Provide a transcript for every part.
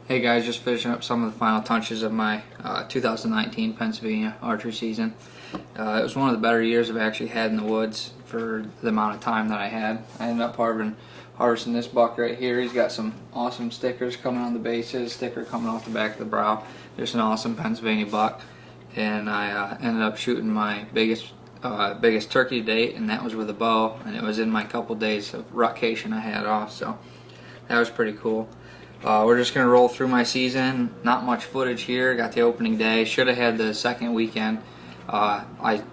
Hey guys, just finishing up some of the final touches of my 2019 Pennsylvania archery season. It was one of the better years I've actually had in the woods for the amount of time that I had. I ended up harvesting this buck right here. He's got some awesome stickers coming on the bases, sticker coming off the back of the brow. Just an awesome Pennsylvania buck. And I ended up shooting my biggest turkey to date, and that was with a bow, and it was in my couple days of rutcation I had off, so that was pretty cool. We're just going to roll through my season. Not much footage here. Got the opening day. Should have had the second weekend. It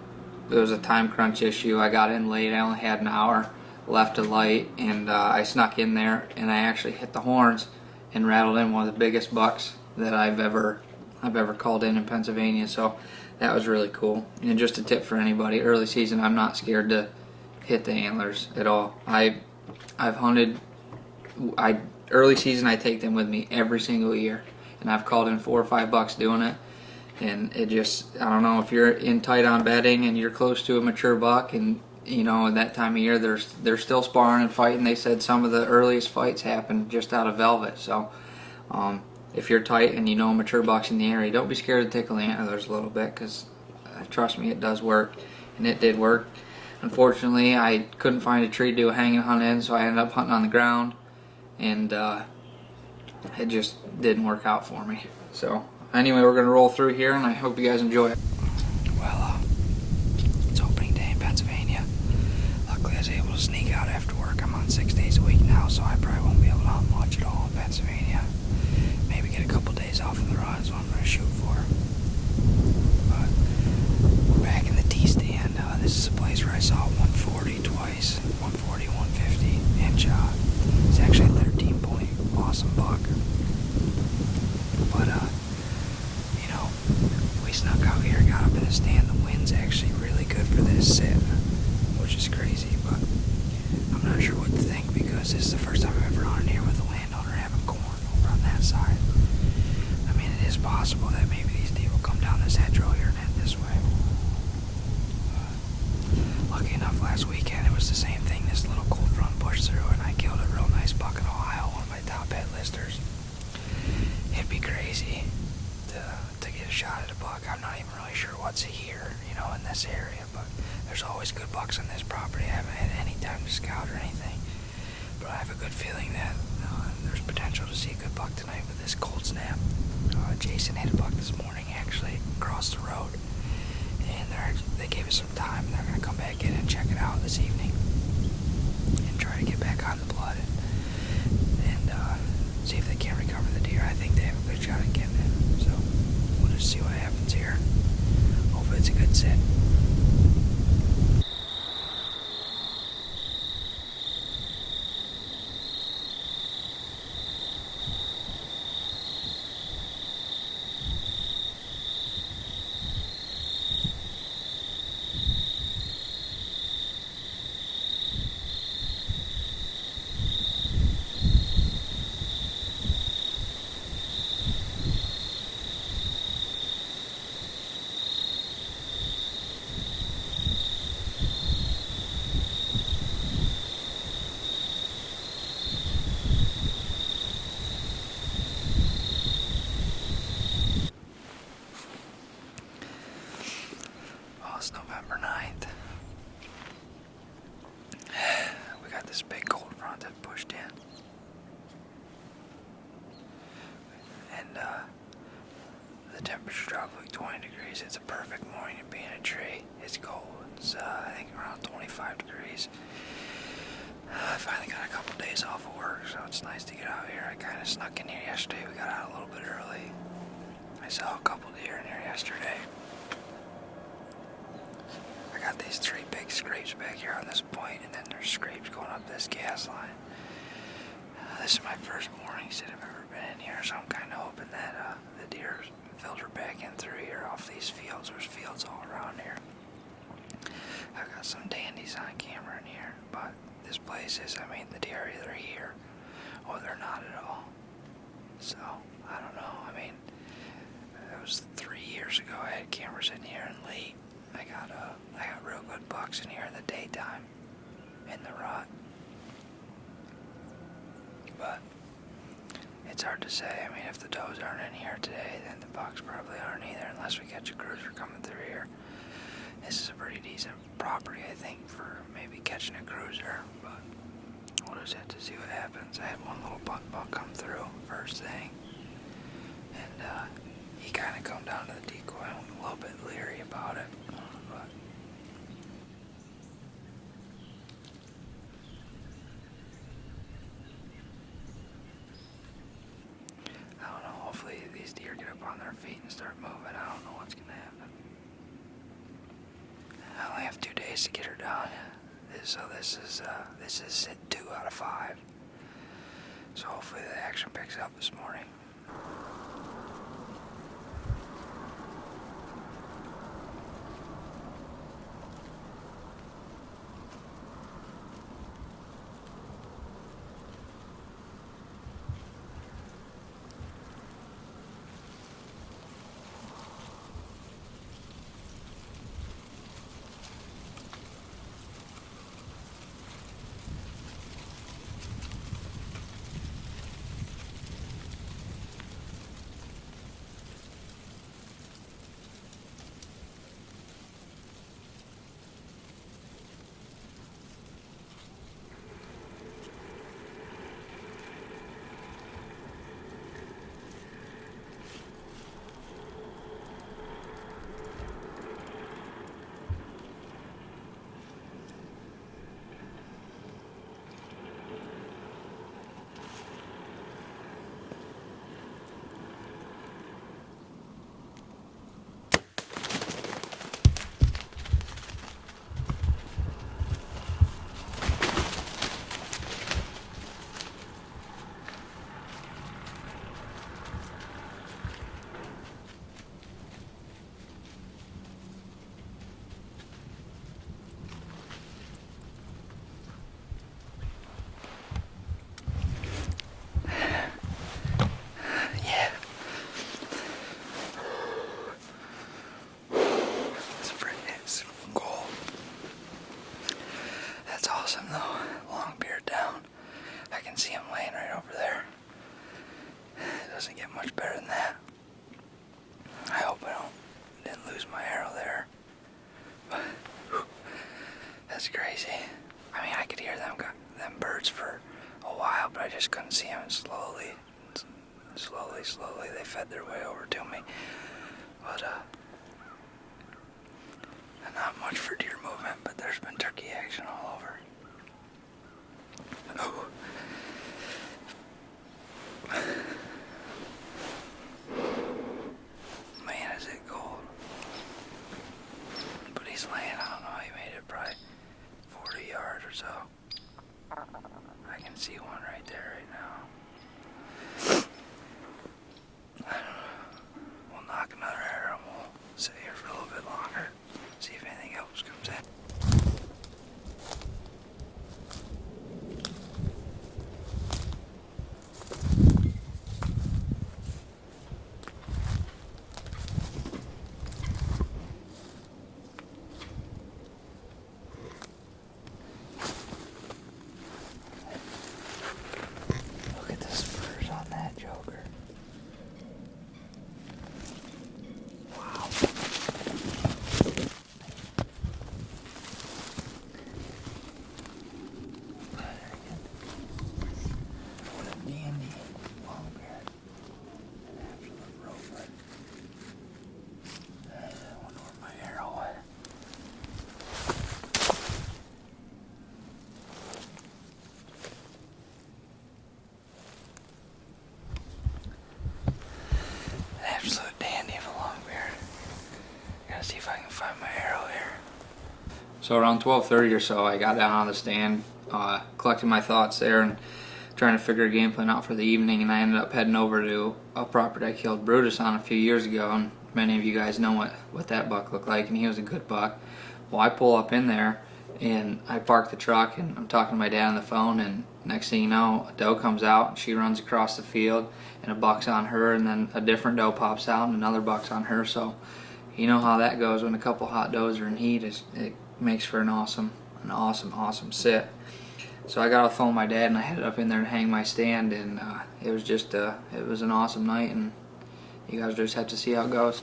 was a time crunch issue. I got in late. I only had an hour left to light, and I snuck in there, and I actually hit the horns and rattled in one of the biggest bucks that I've ever called in Pennsylvania. So that was really cool. And just a tip for anybody: early season, I'm not scared to hit the antlers at all. I've hunted. Early season, I take them with me every single year, and I've called in 4 or 5 bucks doing it. And it just, I don't know, if you're in tight on bedding and you're close to a mature buck, and you know, at that time of year they're still sparring and fighting. They said some of the earliest fights happen just out of velvet. So if you're tight and you know a mature buck's in the area, don't be scared to tickle the antlers a little bit, because trust me, it does work, and it did work. Unfortunately, I couldn't find a tree to do a hanging hunt in, so I ended up hunting on the ground, and it just didn't work out for me. So anyway, we're going to roll through here, and I hope you guys enjoy it. Well, it's opening day in Pennsylvania. Luckily I was able to sneak out after work. I'm on 6 days a week now, so I probably won't be able to hunt much at all in Pennsylvania. Maybe get a couple days off of the run is what I'm going to shoot for. But we're back in the T stand. This is a place where I saw 140 twice, 140, 150, and shot. It's actually a 13-point awesome buck. But you know, we snuck out here, got up in the stand. The wind's actually really good for this sit, which is crazy, but I'm not sure what to think, because this is the first time I've ever hunted here with a landowner having corn over on that side. I mean, it is possible that maybe these deer will come down this hedgerow here and head this way. Lucky enough, last weekend it was the same thing. This little cold front pushed through, and I killed a real nice buck in Ohio, one of my top head listers. It'd be crazy to get a shot at a buck. I'm not even really sure what's here, you know, in this area, but there's always good bucks on this property. I haven't had any time to scout or anything, but I have a good feeling that there's potential to see a good buck tonight with this cold snap. Jason hit a buck this morning, actually, across the road, and they gave us some time. They're going to come back in and check it out this evening and try to get back on the blood and see if they can recover the deer. I think they have a good shot at getting it, so we'll just see what happens here. Hopefully it's a good sit. It's November 9th. We got this big cold front that pushed in. And the temperature dropped like 20 degrees. It's a perfect morning to be in a tree. It's cold. It's I think around 25 degrees. I finally got a couple days off of work, so it's nice to get out here. I kind of snuck in here yesterday. We got out a little bit early. I saw a couple deer in here yesterday. I got these 3 big scrapes back here on this point, and then there's scrapes going up this gas line. This is my first morning since I've ever been in here, so I'm kind of hoping that the deer filter back in through here off these fields. There's fields all around here. I've got some dandies on camera in here, but this place is, I mean, the deer are either here or they're not at all. So, I don't know. I mean, it was 3 years ago I had cameras in here, and late I got real good bucks in here in the daytime in the rut. But It's hard to say. I mean, if the does aren't in here today, then the bucks probably aren't either, unless we catch a cruiser coming through here. This is a pretty decent property, I think, for maybe catching a cruiser, but we'll just have to see what happens. I had one little buck come through first thing, and he kind of come down to the decoy. I'm a little bit leery about it, but I don't know. Hopefully these deer get up on their feet and start moving. I don't know what's gonna happen. I only have 2 days to get her done. So this is 2 out of 5. So hopefully the action picks up this morning. Awesome though, long beard down. I can see him laying right over there. It doesn't get much better than that. I hope I didn't lose my arrow there. But, that's crazy. I mean, I could hear them birds for a while, but I just couldn't see them. Slowly, they fed their way over to me. But not much for deer movement, but there's been turkey action all over. Oh. Man, is it cold. But he's laying, I don't know, he made it probably 40 yards or so. I can see one right there right now. I don't know. We'll knock another arrow and we'll sit here for a little bit longer. See if anything else comes in. Look at the spurs on that joker. Wow. What a dandy long beard. An absolute rover. I wonder where my arrow went. An absolute dandy of a long beard. Gotta see if I can find my arrow here. So around 12:30 or so, I got down on the stand, collecting my thoughts there and trying to figure a game plan out for the evening, and I ended up heading over to a property I killed Brutus on a few years ago, and many of you guys know what that buck looked like, and he was a good buck. Well, I pull up in there, and I park the truck, and I'm talking to my dad on the phone, and next thing you know, a doe comes out, and she runs across the field, and a buck's on her, and then a different doe pops out, and another buck's on her. So you know how that goes when a couple hot does are in heat. It makes for an awesome sit. So I got off the phone with my dad and I headed up in there to hang my stand, and it was just it was an awesome night, and you guys just have to see how it goes.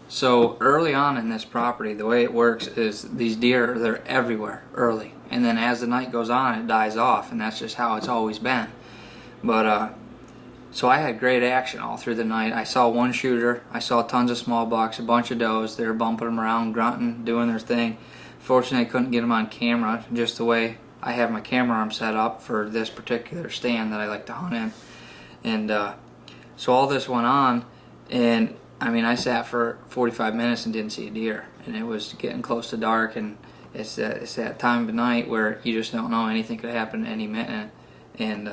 So early on in this property, the way it works is these deer, they're everywhere early, and then as the night goes on, it dies off, and that's just how it's always been. But so I had great action all through the night. I saw one shooter, I saw tons of small bucks, a bunch of does. They were bumping them around, grunting, doing their thing. Fortunately, I couldn't get them on camera, just the way I have my camera arm set up for this particular stand that I like to hunt in. And so all this went on, and I mean, I sat for 45 minutes and didn't see a deer, and it was getting close to dark, and it's that time of night where you just don't know, anything could happen any minute, and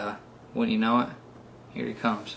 when you know it, here he comes.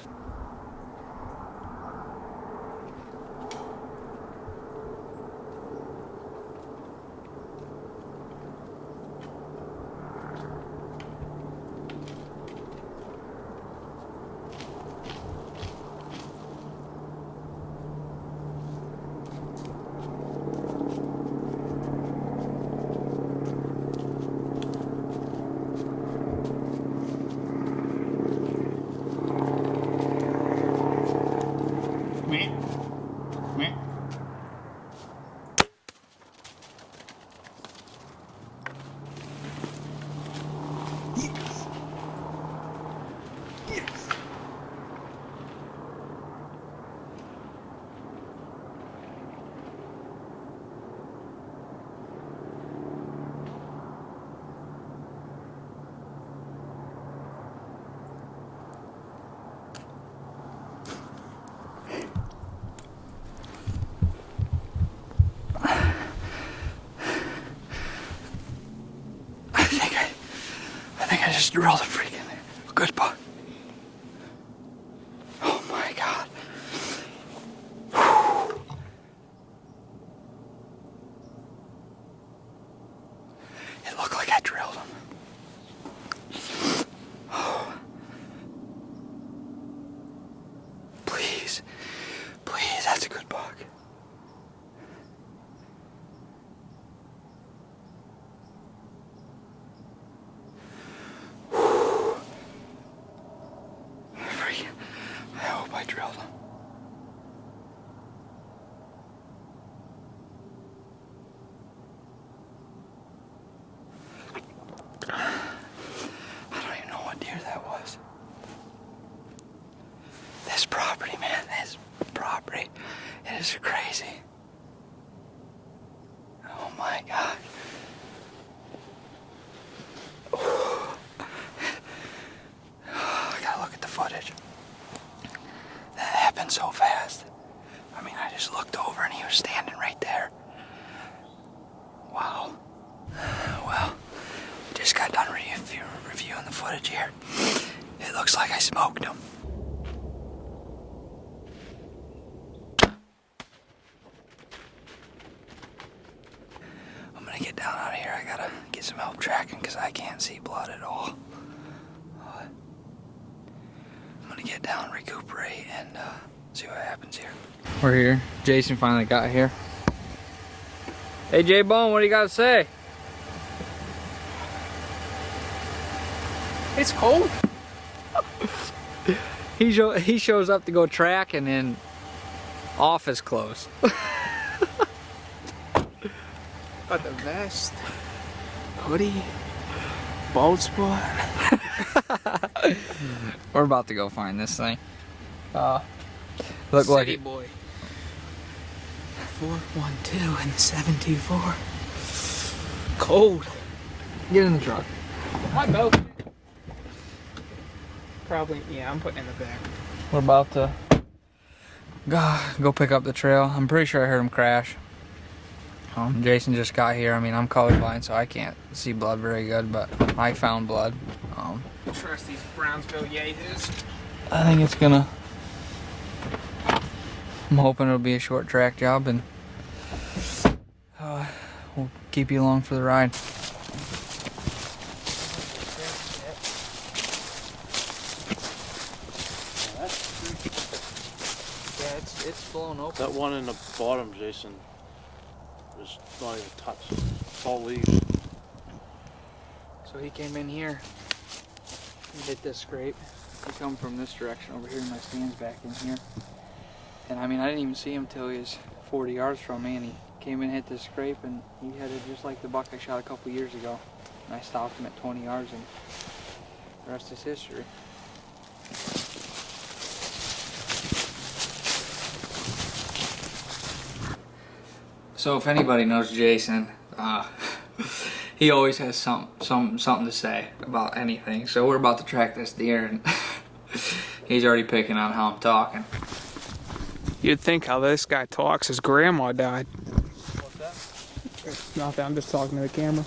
I just drilled a freaking good buck. Oh my God. It looked like I drilled him. Oh. Please, please, that's a good buck. I drilled him. I don't even know what deer that was. This property, man, this property, it is crazy. Oh my God. I gotta look at the footage. So fast. I mean, I just looked over and he was standing right there. Wow. Well, just got done reviewing the footage here. It looks like I smoked him. I'm gonna get down out of here. I gotta get some help tracking because I can't see blood at all. I'm gonna get down, recuperate, and see what happens here. We're here. Jason finally got here. Hey J-Bone, what do you got to say? It's cold. He shows up to go track, and then office closed. Got the vest, hoodie, bald spot. We're about to go find this thing. Look City like it. boy. 412 and 724. Cold. Get in the truck. My belt. Probably, yeah, I'm putting it in the back. We're about to go pick up the trail. I'm pretty sure I heard him crash. Jason just got here. I mean, I'm colorblind, so I can't see blood very good, but I found blood. Trust these Brownsville Yahoos. I think it's gonna I'm hoping it'll be a short track job, and we'll keep you along for the ride. Yeah, it's blown open. That one in the bottom, Jason, was not even touched. It's all leaves. So he came in here and hit this scrape. He come from this direction over here, and my stand's back in here. And I mean, I didn't even see him till he was 40 yards from me, and he came in and hit this scrape, and he headed just like the buck I shot a couple years ago. And I stopped him at 20 yards, and the rest is history. So if anybody knows Jason, he always has something to say about anything. So we're about to track this deer, and he's already picking on how I'm talking. You'd think how this guy talks. His grandma died. What's that? It's nothing. I'm just talking to the camera.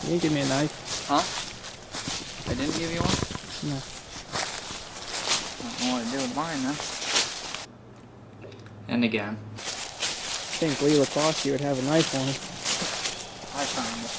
You didn't give me a knife. Huh? I didn't give you one? No. I don't know what to do with mine then. And again. I think Lee Lacrosse would have a knife on him. I found it.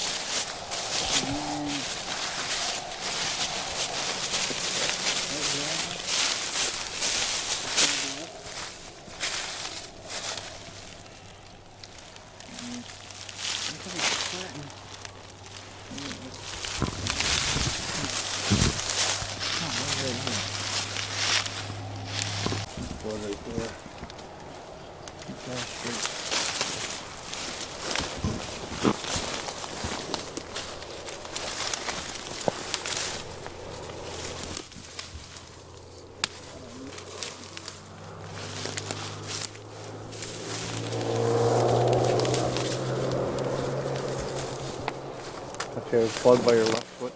Okay, it's plugged by your left foot.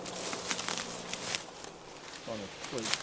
On the plate.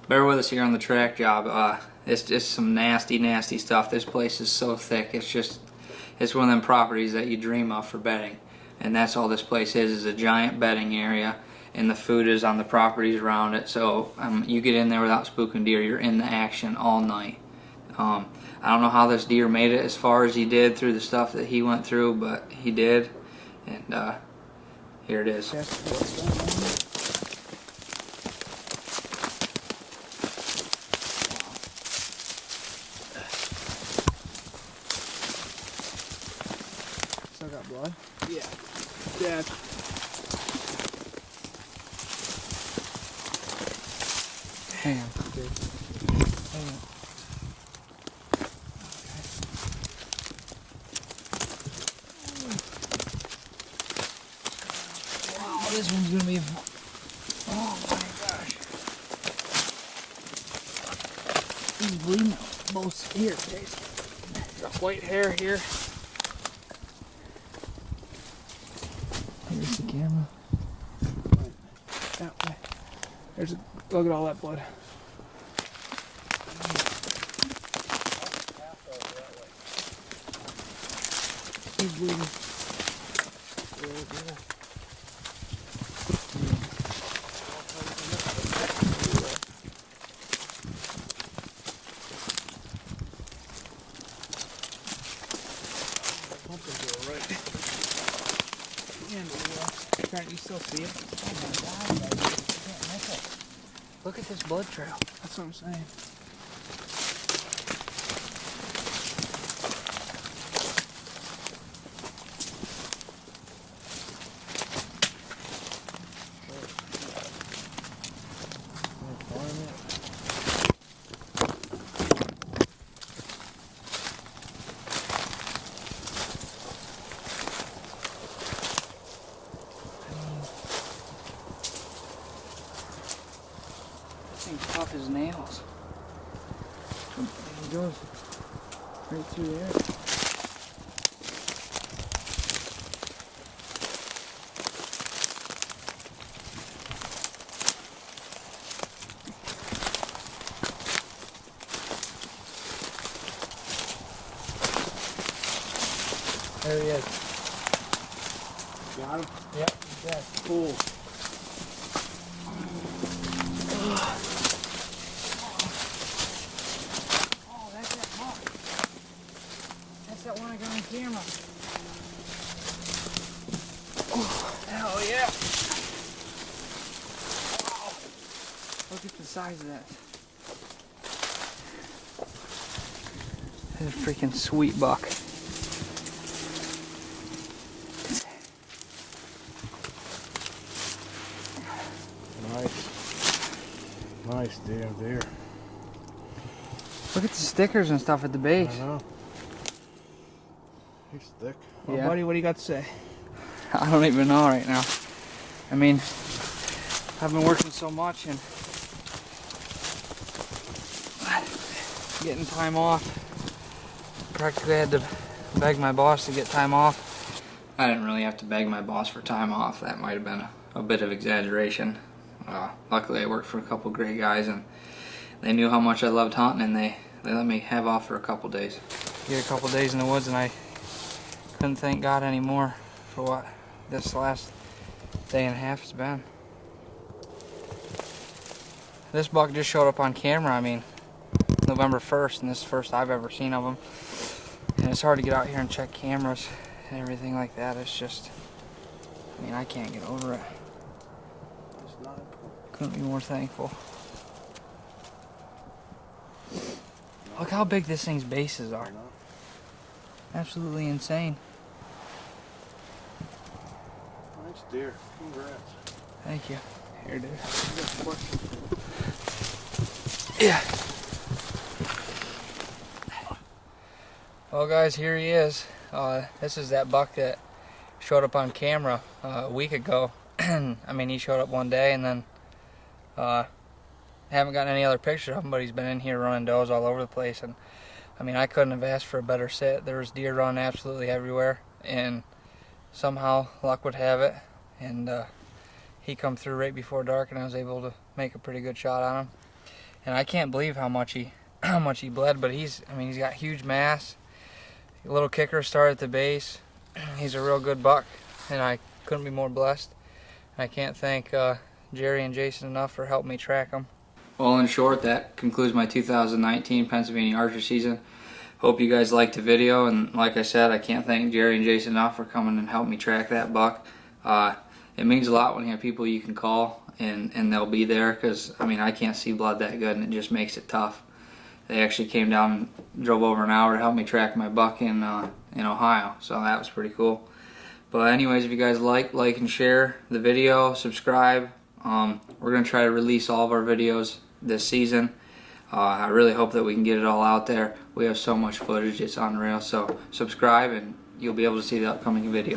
Bear with us here on the track job. It's just some nasty stuff. This place is so thick. It's one of them properties that you dream of for bedding. And that's all this place is a giant bedding area. And the food is on the properties around it. So you get in there without spooking deer, you're in the action all night. I don't know how this deer made it as far as he did through the stuff that he went through, but he did. And here it is. Still got blood? Yeah. Dead. Hang on. Good. Hang on. Wow, this one's gonna be. Oh my gosh. He's bleeding out both here, Jason. Got white hair here. Here's the camera. That way. Look at all that blood. He's bleeding. Can't you still see it? Oh my God, baby. I can't miss it. Look at this blood trail. That's what I'm saying. thing's tough as nails. He goes right through there. There he is. Got him? Yep, yeah, cool. Oh, that's that buck. That's that one I got on camera. Oh, hell yeah. Wow. Look at the size of that. That's a freaking sweet buck. Nice damn deer. Look at the stickers and stuff at the base. I know. He's thick. Well, Yeah. buddy, what do you got to say? I don't even know right now. I mean, I've been working so much and getting time off. Practically had to beg my boss to get time off. I didn't really have to beg my boss for time off. That might have been a bit of exaggeration. Luckily I worked for a couple great guys and they knew how much I loved hunting and they let me have off for a couple days. Get a couple days in the woods and I couldn't thank God anymore for what this last day and a half has been. This buck just showed up on camera, I mean, November 1st, and this is the first I've ever seen of him. And it's hard to get out here and check cameras and everything like that. It's just, I mean, I can't get over it. It's not important. Couldn't be more thankful. Look how big this thing's bases are. Absolutely insane. Nice deer. Congrats. Thank you. Here, dude. Yeah. Yeah. Well, guys, here he is. This is that buck that showed up on camera a week ago. I mean, he showed up one day and then haven't gotten any other pictures of him, but he's been in here running does all over the place. And I mean, I couldn't have asked for a better sit. There was deer running absolutely everywhere, and somehow luck would have it, and he come through right before dark, and I was able to make a pretty good shot on him. And I can't believe how much he bled, but he's got huge mass. A little kicker start at the base. He's a real good buck, and I couldn't be more blessed. I can't thank Jerry and Jason enough for helping me track him. Well, in short, that concludes my 2019 Pennsylvania Archery season. Hope you guys liked the video, and like I said, I can't thank Jerry and Jason enough for coming and helping me track that buck. It means a lot when you have people you can call and they'll be there, because I mean, I can't see blood that good, and it just makes it tough. They actually came down and drove over an hour to help me track my buck in Ohio, so that was pretty cool. But anyways, if you guys like and share the video, subscribe. We're going to try to release all of our videos this season. I really hope that we can get it all out there. We have so much footage, it's unreal. So subscribe and you'll be able to see the upcoming video.